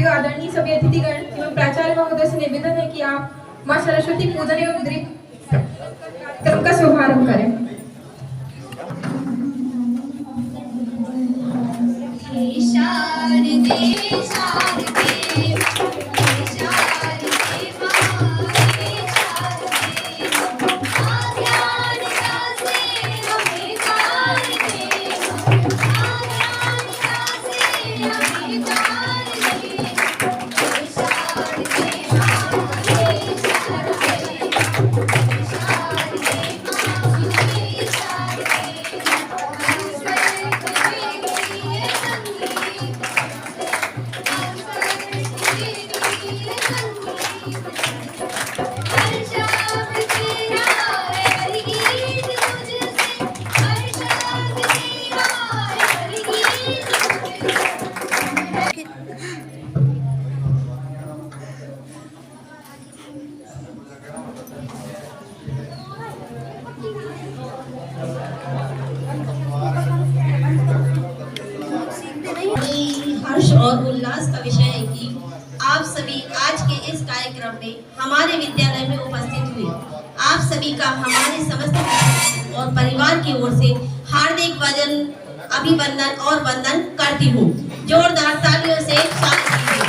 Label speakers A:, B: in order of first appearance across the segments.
A: प्रिय आदरणीय सभी अतिथिगण एवं प्राचार्य महोदय से निवेदन है कि आप मां सरस्वती पूजन एवं दीप कार्यक्रम का शुभारंभ करें।
B: हर्ष और उल्लास का विषय है कि आप सभी आज के इस कार्यक्रम में हमारे विद्यालय में उपस्थित हुए। आप सभी का हमारे समस्त और परिवार की ओर से हार्दिक अभिनंदन और वंदन करती हूँ। जोरदार तालियों से स्वागत कीजिए।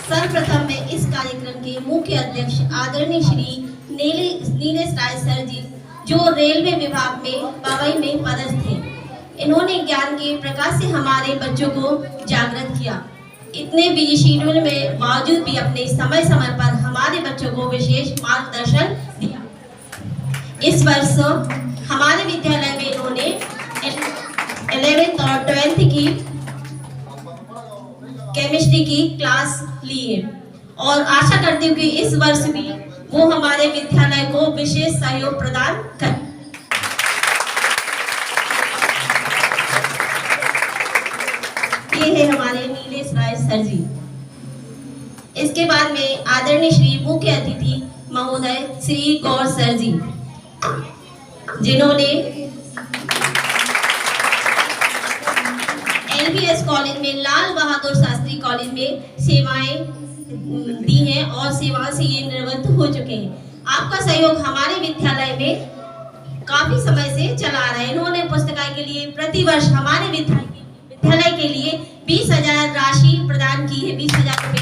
B: सर्वप्रथम मैं इस कार्यक्रम के मुख्य अध्यक्ष आदरणीय श्री नीलेश राय सर जी, जो रेलवे विभाग में पवई में पदस्थ थे, इन्होंने ज्ञान के प्रकाश से हमारे बच्चों को जागृत किया। इतने बिजी शेड्यूल में बावजूद भी अपने समय समय पर हमारे बच्चों को विशेष मार्गदर्शन दिया। इस वर्ष हमारे विद्यालय में इन्होंने 11th और 12th की केमिस्ट्री की क्लास ली है और आशा करती हूँ कि इस वर्ष भी वो हमारे विद्यालय को विशेष सहयोग प्रदान करें। ये है हमारे नीलेश राय सर जी। इसके बाद में आदरणीय श्री मुख्य अतिथि महोदय श्री गौर सर जी, जिन्होंने LBS कॉलेज में लाल बहादुर शास्त्री कॉलेज में सेवाएं दी हैं और सेवा से ये निवृत्त हो चुके हैं। आपका सहयोग हमारे विद्यालय में काफी समय से चला आ रहा है। इन्होंने पुस्तकालय के लिए प्रतिवर्ष हमारे विद्यालय के लिए 20,000 राशि प्रदान की है। 20,000 रुपए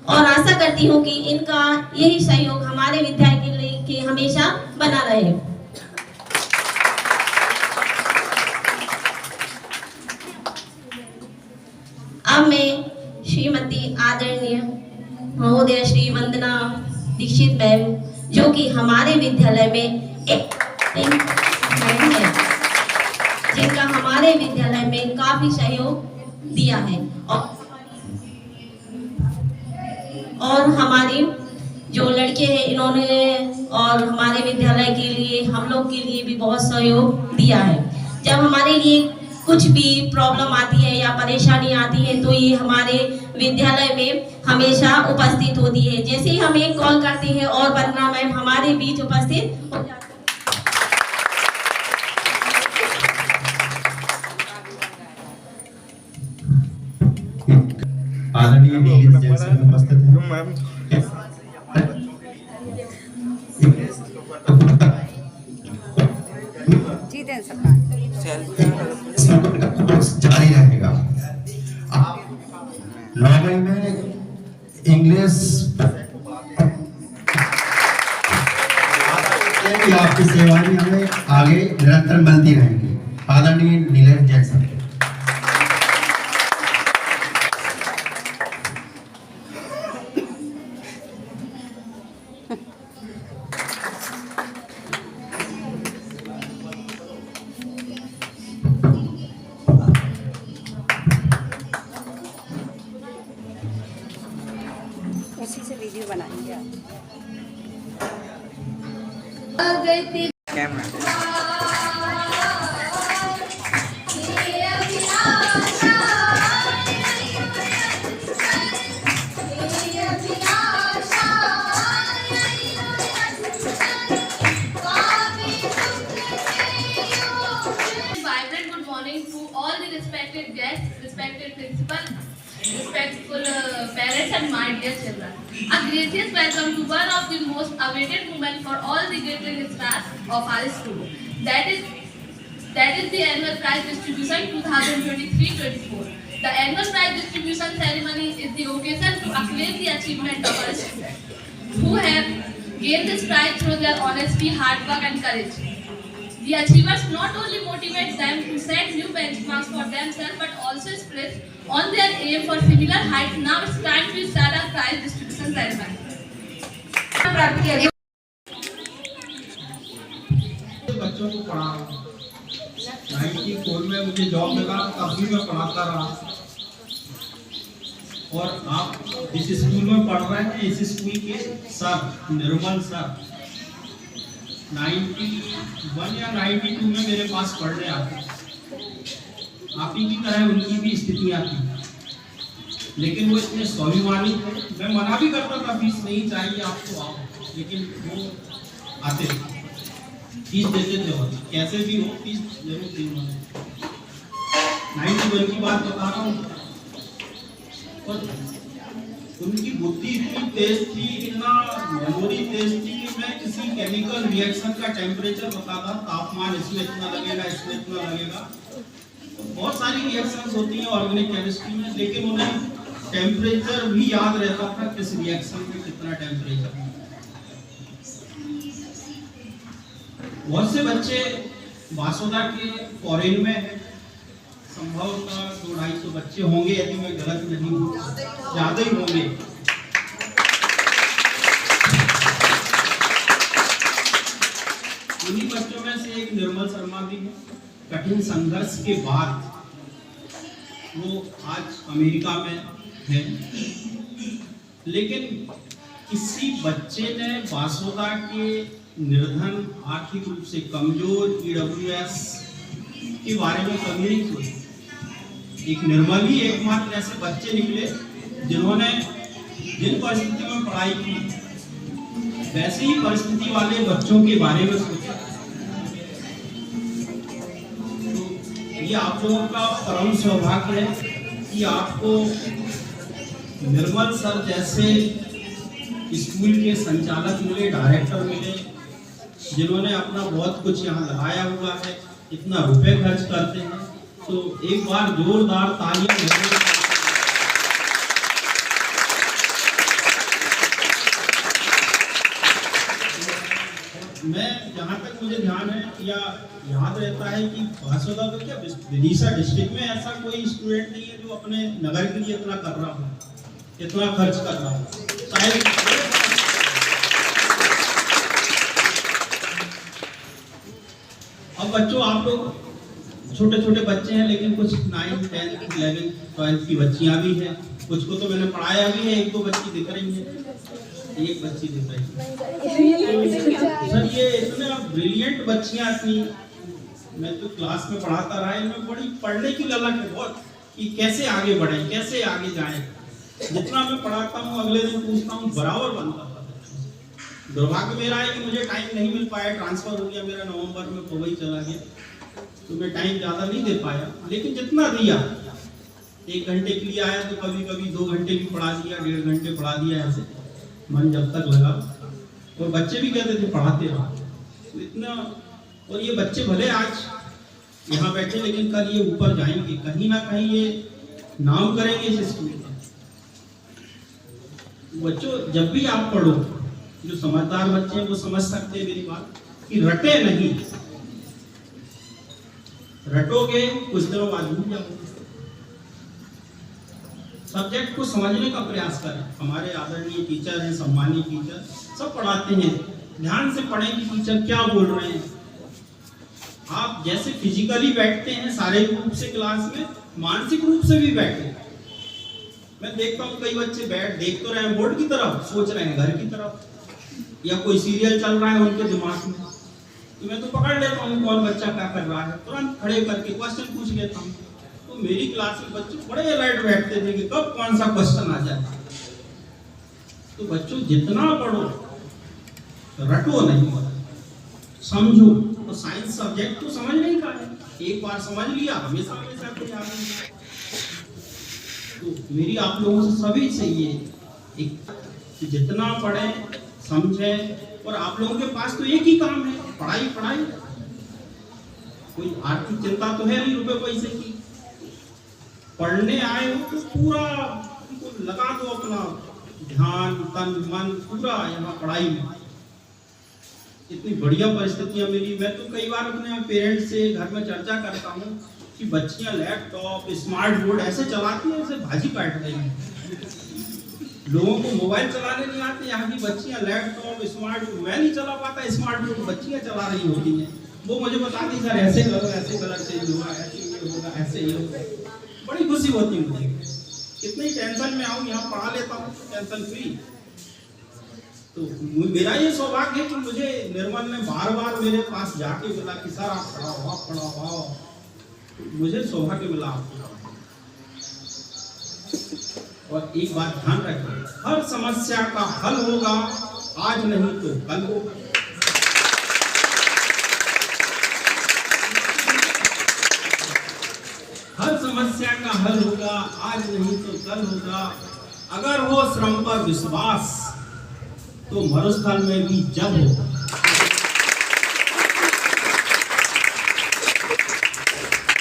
B: और आशा करती हूँ कि इनका यही सहयोग हमारे विद्यालय के लिए हमेशा बना रहे। अब मैं श्रीमती आदरणीय महोदय श्री वंदना दीक्षित मैम, जो कि हमारे विद्यालय में एक मैम है, जिनका हमारे विद्यालय में काफी सहयोग दिया है और हमारी जो लड़के हैं इन्होंने और हमारे विद्यालय के लिए हम लोग के लिए भी बहुत सहयोग दिया है। जब हमारे लिए कुछ भी प्रॉब्लम आती है या परेशानी आती है तो ये हमारे विद्यालय में हमेशा उपस्थित होती है। जैसे ही हम एक कॉल करते हैं और वंदना मैम हमारे बीच उपस्थित हो जाती है।
C: आदरणीय नीलेश जैन सर उपस्थित हैं मैम। जारी रहेगा। नौवीं में इंग्लिश आपकी सेवाएं भी हमें आगे निरंतर मिलती रहेंगी। आदरणीय नीलेश जैन सर।
D: उसी से वीडियो बनाएंगे आप।
E: and my dear children. A gracious welcome to one of the most awaited moments for all the glittering stars of our school. That is the annual prize distribution 2023-24. The annual prize distribution ceremony is the occasion to acclaim the achievement of our students who have gained this prize through their honesty, hard work and courage. The achievers not only motivate them to set new benchmarks for themselves but also express on their aim for similar heights. Now it's time to start our prize distribution ceremony.
A: प्राप्त किया गया।
F: बच्चों को पढ़ा 94 में मुझे job मिला, तब भी मैं पढ़ाता रहा। और आप इस स्कूल में पढ़ रहे हैं, इस स्कूल के सर निर्मल सर 91 या 92 में मेरे पास पढ़ने आते। आप ही की तरह उनकी भी स्थितियाँ थी, लेकिन वो इतने स्वाभिमानी थे। मैं मना भी करता था फीस नहीं चाहिए आपको, आओ, लेकिन वो आते फीस देते थे और कैसे भी हो फीस जरूर दी उन्होंने। 91 की बात बता रहा हूँ। और उनकी बुद्धि इतनी तेज थी, इतना मेमोरी तेज थी कि मैं किसी केमिकल रिएक्शन का टेम्परेचर बताता, तापमान इसमें इतना लगेगा, इसमें इतना लगेगा। बहुत सारी रिएक्शंस होती हैं ऑर्गेनिक केमिस्ट्री में, लेकिन उन्हें टेम्परेचर भी याद रहता था, किस रिएक्शन में कितना टेम्परेचर। बहुत से बच्चे वासोदा के फॉरेन में हैं, संभवतः 200-250 बच्चे होंगे, यदि मैं गलत नहीं हूँ, ज्यादा ही होंगे। उन्हीं बच्चों में से एक निर्मल शर्मा भी है। कठिन संघर्ष के बाद वो आज अमेरिका में है, लेकिन किसी बच्चे ने वासोदा के निर्धन, आर्थिक रूप से कमजोर EWS के बारे में कभी नहीं सोचा। एक निर्मल ही एकमात्र ऐसे बच्चे निकले जिन्होंने जिन परिस्थिति में पढ़ाई की, वैसे ही परिस्थिति वाले बच्चों के बारे में सोचा। तो ये आप लोगों का परम सौभाग्य है कि आपको निर्मल सर जैसे स्कूल के संचालक मिले, डायरेक्टर मिले, जिन्होंने अपना बहुत कुछ यहाँ लगाया हुआ है, इतना रुपए खर्च करते हैं। तो एक बार जोरदार तालियां बजाएं। मैं जहाँ तक मुझे ध्यान है या याद रहता है कि वासोदा तो क्या विदिशा डिस्ट्रिक्ट में ऐसा कोई स्टूडेंट नहीं है जो अपने नगर के लिए इतना कर रहा हो, इतना खर्च कर रहा हो। शायद अब बच्चों, आप लोग छोटे छोटे बच्चे हैं, लेकिन कुछ 9, 10, 11, 12 की बच्चियां भी हैं, कुछ को तो मैंने पढ़ाया भी है। 1-2 बच्ची दिख रही है, एक बच्ची दिख रही है। सर ये इतना ब्रिलियंट बच्चियां थी, मैं तो क्लास में पढ़ाता रहा, इनमें बड़ी पढ़ने की ललक है बहुत, कि कैसे आगे बढ़े, कैसे आगे जाए। जितना मैं पढ़ाता हूँ अगले दिन पूछता हूँ, बराबर बनता था। दुर्भाग्य मेरा है कि मुझे टाइम नहीं मिल पाया, ट्रांसफर हो गया मेरा नवंबर में, दुबई चला गया, तो मैं टाइम ज़्यादा नहीं दे पाया। लेकिन जितना दिया, 1 घंटे के लिए आया तो कभी कभी 2 घंटे भी पढ़ा दिया, 1.5 घंटे पढ़ा दिया, ऐसे मन जब तक लगा। और बच्चे भी कहते थे पढ़ाते रहो, तो इतना। और ये बच्चे भले आज यहाँ बैठे, लेकिन कल ये ऊपर जाएंगे, कहीं ना कहीं ये नाम करेंगे इस स्कूल का। बच्चों, जब भी आप पढ़ो, जो समझदार बच्चे हैं वो समझ सकते हैं मेरी बात, कि रटे नहीं, रटोगे कुछ दिनों बाद भूल जाओगे। सब्जेक्ट को समझने का प्रयास करें। हमारे आदरणीय टीचर हैं, सम्मानीय टीचर, सब पढ़ाते हैं, ध्यान से पढ़ें कि टीचर क्या बोल रहे हैं। आप जैसे फिजिकली बैठते हैं शारीरिक रूप से क्लास में, मानसिक रूप से भी बैठे। मैं देखता हूँ कई बच्चे देख तो रहे हैं बोर्ड की तरफ, सोच रहे हैं घर की तरफ, या कोई सीरियल चल रहा है उनके दिमाग में, तो मैं तो पकड़ लेता हूँ कौन बच्चा क्या कर रहा है, तुरंत खड़े करके क्वेश्चन पूछ लेता हूँ। तो मेरी क्लास में बच्चे बड़े अलर्ट बैठते थे कि कब कौन सा क्वेश्चन आ जाए। तो बच्चों, जितना पढ़ो रटो नहीं, समझो। तो साइंस सब्जेक्ट तो समझ नहीं का है, एक बार समझ लिया हमेशा हमेशा तो याद नहीं। तो मेरी आप लोगों से सभी से ये कि जितना पढ़ें समझें, और आप लोगों के पास तो एक ही काम है, पढ़ाई पढ़ाई। कोई आर्थिक चिंता तो है नहीं रुपए पैसे की। पढ़ने आए हो तो पूरा उनको लगा दो अपना ध्यान तन मन पूरा यहाँ पढ़ाई में। इतनी बढ़िया परिस्थितियां मिली। मैं तो कई बार अपने पेरेंट्स से घर में चर्चा करता हूँ कि बच्चियां लैपटॉप स्मार्ट बोर्ड ऐसे चलाती हैं जैसे भाजी काट रही हैं। लोगों को मोबाइल चलाने नहीं आते, यहाँ की बच्चियां लैपटॉप स्मार्ट, मैं नहीं चला पाता स्मार्ट बोर्ड, बच्चियां चला रही होती हैं। वो मुझे बताती सर ऐसे करो, ऐसे कलर से होगा, ऐसे ये होगा, ऐसे ये होगा। बड़ी खुशी होती है मुझे। कितनी टेंशन में आऊँ यहाँ पढ़ा लेता हूँ टेंशन फ्री। तो मेरा ये सौभाग्य है कि मुझे निर्मल ने बार बार मेरे पास जाके बोला कि सर आप पढ़ाओ, आप पढ़ाओ। मुझे सौभाग्य मिला आपको। और एक बात ध्यान रखें, हर समस्या का हल होगा, आज नहीं तो कल होगा। हर समस्या का हल होगा, आज नहीं तो कल होगा। अगर हो श्रम पर विश्वास तो मरुस्थल में भी जब होगा।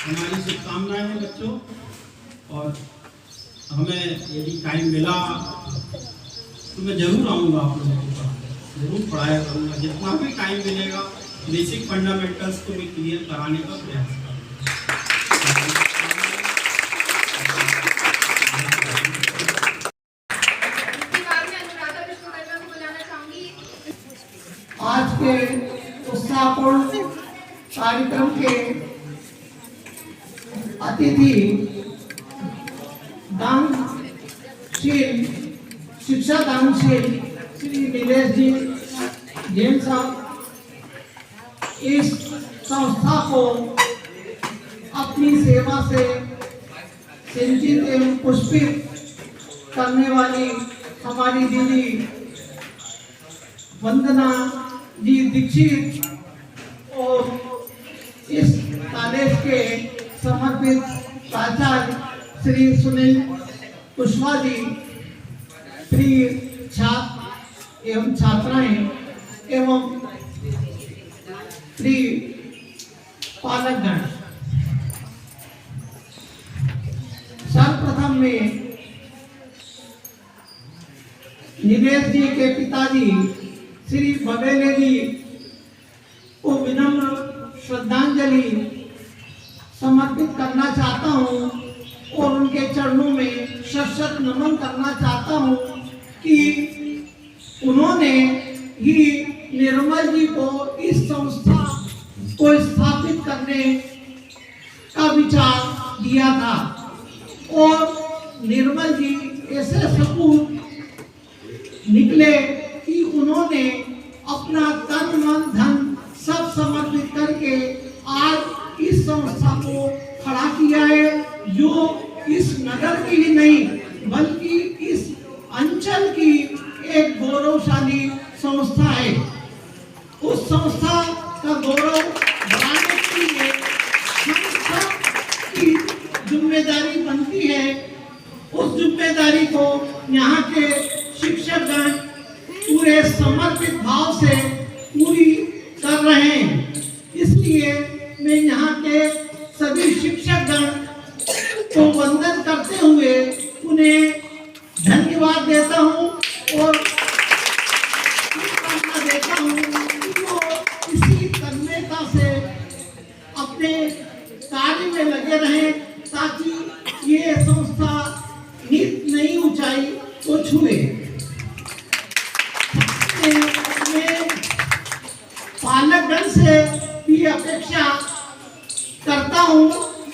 F: हमारी शुभकामनाएं हैं बच्चों, और हमें यदि टाइम मिला तो मैं जरूर आऊँगा आप लोगों के पास, जरूर पढ़ाया करूँगा। जितना भी टाइम मिलेगा बेसिक फंडामेंटल्स को भी क्लियर कराने का प्रयास करूँगा।
G: आज के उत्साहपूर्ण कार्यक्रम के अतिथि दानशील, शिक्षा दानशील श्री नीलेश जी जैन साहब इस संस्था को अपनी सेवा से सिंचित एवं पुष्पित करने वाली हमारी दीदी वंदना जी दीक्षित और इस कॉलेज के समर्पित प्राचार्य श्री सुनील कुशवाहा जी, प्रिय छात्र एवं छात्राएं एवं प्रिय पालकगण, सर्वप्रथम में नीलेश जी के पिताजी श्री बबेले जी को विनम्र श्रद्धांजलि समर्पित करना चाहता हूं और उनके चरणों में शत नमन करना चाहता हूं कि उन्होंने ही निर्मल जी को इस संस्था को स्थापित करने का विचार दिया था। और निर्मल जी ऐसे सपूत निकले कि उन्होंने अपना तन मन धन सब समर्पित करके आज इस संस्था को खड़ा किया है, जो इस नगर की ही नहीं बल्कि इस अंचल की एक गौरवशाली संस्था है। उस संस्था का गौरव बढ़ाने के लिए हम सब की जिम्मेदारी बनती है। उस जिम्मेदारी को यहाँ के शिक्षकगण पूरे समर्पित भाव से पूरी कर रहे हैं। इसलिए मैं यहाँ के सभी शिक्षकगण को वंदन करते हुए उन्हें धन्यवाद देता हूँ और शुभकामना देता हूँ कि वो इसी तन्मयता से अपने कार्य में लगे रहें ताकि ये संस्था नित नई ऊंचाई को छुए। मैं पालकगण से भी अपेक्षा करता हूँ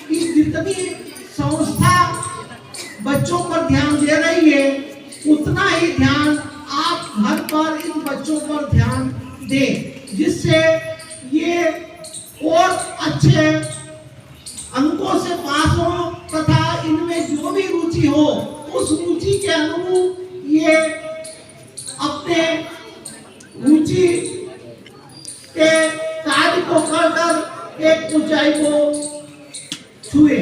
G: कि जितनी संस्था बच्चों पर ध्यान दे रही है उतना ही ध्यान आप घर पर इन बच्चों पर ध्यान दें, जिससे ये और अच्छे अंकों से पास हो तथा इनमें जो भी रुचि हो उस रुचि के अनुरूप ये अपने रुचि के कार्य को कर एक ऊंचाई को छुए।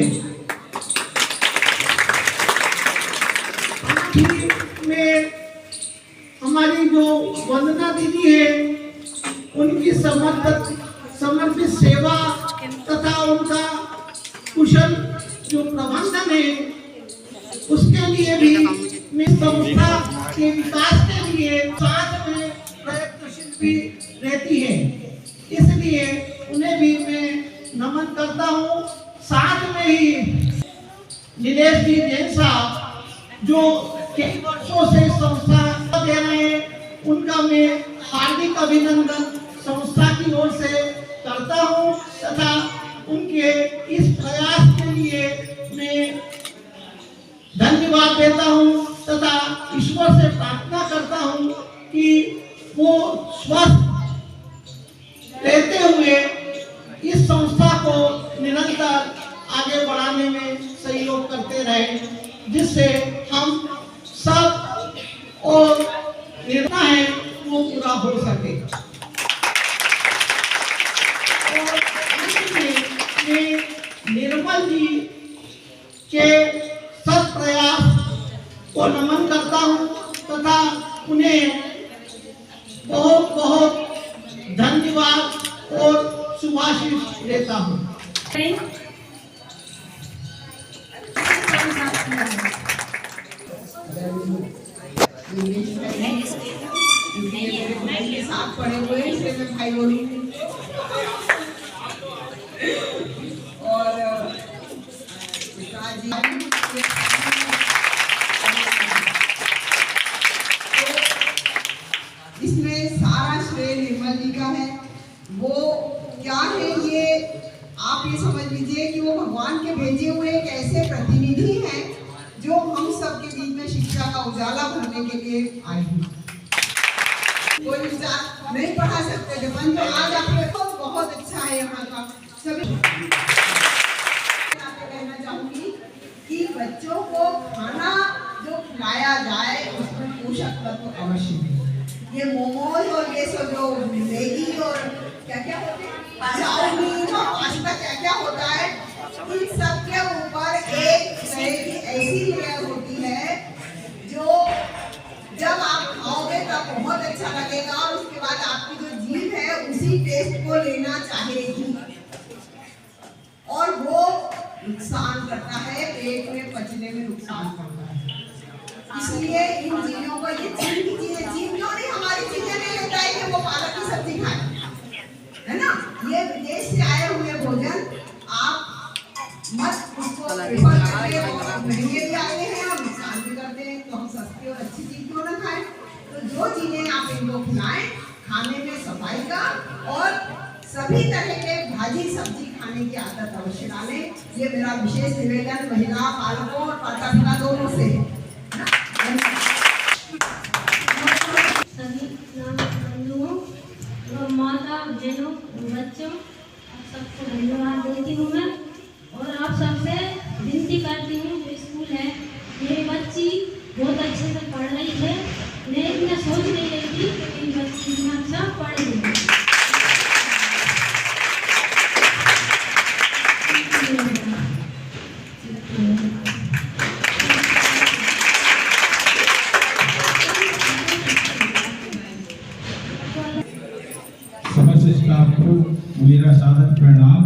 G: में वंदना दीदी है, उनकी समर्पित सेवा तथा उनका कुशल जो प्रबंधन है उसके लिए भी मैं संस्था के विकास के लिए साथ में प्रयत्नशील भी रहती है, इसलिए उन्हें भी मैं नमन करता हूँ। साथ में ही नीलेश जी जैन साहब जो कई वर्षों से संस्था दे रहे हैं, उनका मैं हार्दिक अभिनंदन संस्था की ओर से करता हूँ तथा उनके इस प्रयास के लिए मैं धन्यवाद देता हूँ तथा ईश्वर से प्रार्थना करता हूँ कि वो स्वस्थ रहते हुए इस संस्था को निरंतर आगे बढ़ाने में सहयोग करते रहे, जिससे हम सब और निर्णय है वो पूरा हो सके। और मैं निर्मल जी के सत प्रयास को नमन करता हूँ तथा उन्हें बहुत बहुत धन्यवाद और शुभाशीष देता हूँ।
H: साथ पड़े हुए इसलिए मैं भाई बोलूंगी। और इसमें सारा श्रेय निर्मल जी का है। वो क्या है ये आप ये समझ लीजिए कि वो भगवान के भेजे हुए एक ऐसे प्रतिनिधि हैं जो हम सब के बीच में शिक्षा का उजाला भरने के लिए आए हैं। कोई विचार नहीं पढ़ा सकते थे, पर जो आज आपके बहुत अच्छा है यहाँ का सभी। कहना चाहूंगी कि बच्चों को खाना जो खिलाया जाए उसमें पोषक तत्व अवश्य है। ये मोमोज और ये सब जो मैगी और क्या क्या होते हैं, चाउमीन और पास्ता क्या क्या होता है, इन सब के ऊपर एक तरह की ऐसी लेयर होती है जो जब आप खाओगे तब बहुत अच्छा लगेगा और उसके बाद आपकी जो जीभ है उसी टेस्ट को लेना चाहेगी और वो नुकसान करता है, पेट में पचने में नुकसान करता है। इसलिए इन चीजों को ये चीन की चीजें, चीन क्यों नहीं हमारी चीजें नहीं लेता है कि वो पालक की सब्जी खाए, है ना। ये विदेश से आए हुए भोजन आप मत उसको प्रेफर करके, महंगे भी आते हैं और नुकसान भी करते हैं, तो हम सस्ती और अच्छी चीज क्यों ना खाएं। तो जो चीजें आप इनको खिलाएं, खाने में सफाई का और सभी तरह के भाजी सब्जी खाने की आदत अवश्य डालें। ये मेरा विशेष निवेदन महिला पालकों और माता पिता दोनों से है।
I: सभी बंधुओं व माता बहनों बच्चों सबको धन्यवाद देती हूँ मैं, और आप सबसे विनती करती हूँ। जो स्कूल है मेरी बच्ची बहुत अच्छे से पढ़ रही है, मैं इतना सोच नहीं रही थी कि बच्ची इतना अच्छा पढ़ रही है।
J: समस्त स्टाफ को मेरा सादर प्रणाम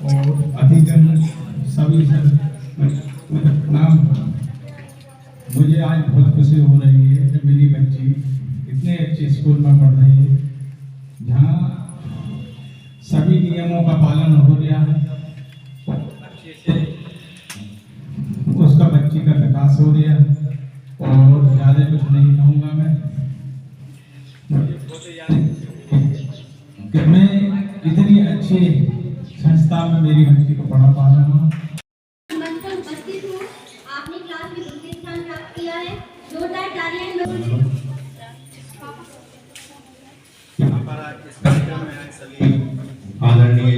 J: और अधिकरण सभी प्रणाम। मुझे आज बहुत खुशी हो रही है कि मेरी बच्ची इतने अच्छे स्कूल में पढ़ रही है, जहाँ सभी नियमों का पालन हो रहा है, अच्छे से उसका बच्ची का विकास हो रहा है। और ज़्यादा कुछ नहीं कहूँगा मैं, कि मैं इतनी अच्छी संस्था में मेरी बच्ची को पढ़ा पा रहा हूँ।
I: बचपन उपस्थित हूँ, आपने क्लास में दूसरे स्थान प्राप्त किया है। जोरदार तालियां लोगों
C: आदरणीय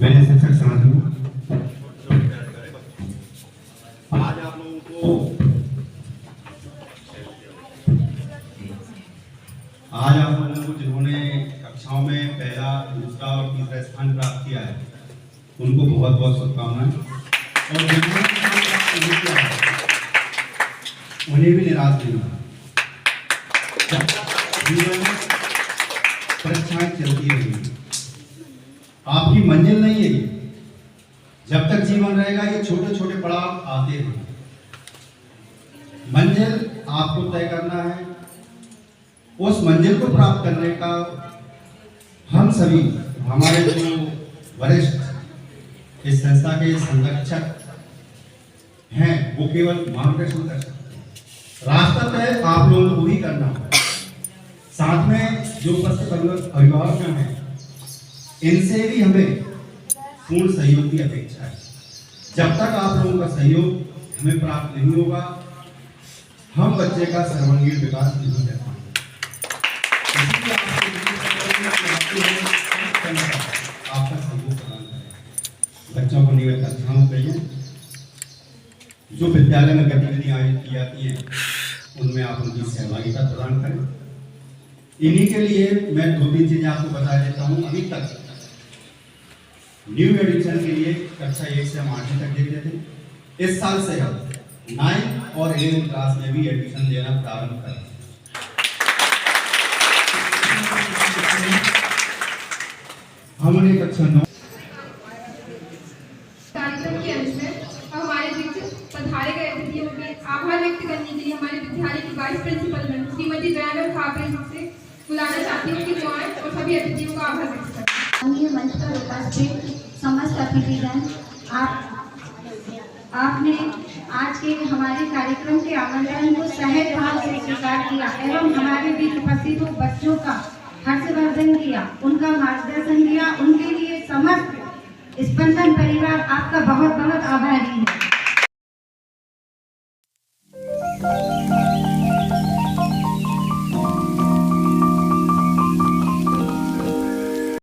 C: मेरे शिक्षक साथियों, आज आप लोगों को जिन्होंने कक्षाओं में पहला, दूसरा और तीसरा स्थान प्राप्त किया है, उनको बहुत बहुत शुभकामनाएं। और उन्हें भी निराश विकास नहीं होगा। जीवन में परीक्षाएं चलती रहेंगी, आपकी मंजिल नहीं है ये। जब तक जीवन रहेगा ये छोटे छोटे पड़ाव आते हैं। मंजिल आपको तय करना है। उस मंजिल को प्राप्त करने का हम सभी, हमारे जो वरिष्ठ इस संस्था के संरक्षक हैं, वो केवल मार्गदर्शन कर सकते हैं। रास्ता तय आप लोगों को ही करना होगा। साथ में जो उपस्थित अभिभावक हैं, इनसे भी हमें पूर्ण सहयोग की अपेक्षा है। जब तक आप लोगों का सहयोग हमें प्राप्त नहीं होगा, हम बच्चे का सर्वांगीण विकास नहीं कर पाएंगे। आपका सहयोग प्रदान करें। बच्चों को नियमित कक्षाओं के लिए जो विद्यालय में गतिविधियां आयोजित की जाती हैं, उनमें आप उनकी सहभागिता प्रदान करें। इन्हीं के लिए मैं 2-3 चीजें आपको बता देता हूँ। अभी तक न्यू एडिशन के लिए कक्षा 1 से हम 8वीं तक देते थे। इस साल से हम 9 और 11 क्लास में भी एडमिशन देना प्रारंभ करें। हमने कक्षा 9
A: कार्यक्रम के अंत में हमारे बीच पधारे गए अतिथियों के आभार व्यक्त करने के लिए हमारे विद्यालय की vice principal ma'am Shrimati Dayanand Khapre से बुलाना चाहती हूँ कि जो आए और सभी अतिथियों का आभार व्यक्त करें।
I: मंच पर उपस्थित समस्त अतिथिगण, आपने आज के हमारे कार्यक्रम के आमंत्रण को सहज भाव से स्वीकार किया एवं हमारे बीच उपस्थित हो बच्चों का हर्षवर्धन किया, उनका मार्गदर्शन किया। उनके लिए समस्त स्पंदन परिवार आपका बहुत बहुत आभारी है।